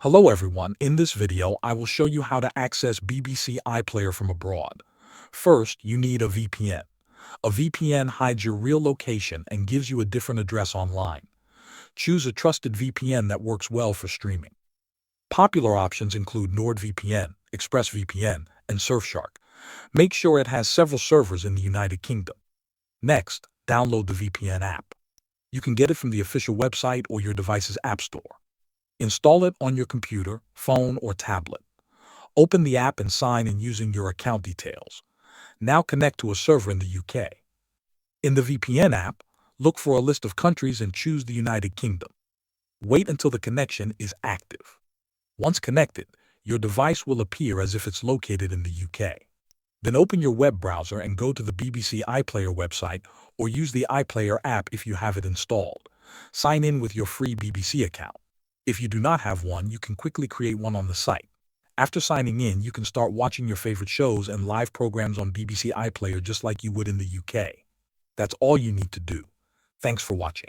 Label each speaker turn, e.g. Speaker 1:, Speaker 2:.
Speaker 1: Hello everyone, in this video I will show you how to access BBC iPlayer from abroad. First, you need a VPN. A VPN hides your real location and gives you a different address online. Choose a trusted VPN that works well for streaming. Popular options include NordVPN, ExpressVPN, and Surfshark. Make sure it has several servers in the United Kingdom. Next, download the VPN app. You can get it from the official website or your device's app store. Install it on your computer, phone, or tablet. Open the app and sign in using your account details. Now connect to a server in the UK. In the VPN app, look for a list of countries and choose the United Kingdom. Wait until the connection is active. Once connected, your device will appear as if it's located in the UK. Then open your web browser and go to the BBC iPlayer website or use the iPlayer app if you have it installed. Sign in with your free BBC account. If you do not have one, you can quickly create one on the site. After signing in, you can start watching your favorite shows and live programs on BBC iPlayer just like you would in the UK. That's all you need to do. Thanks for watching.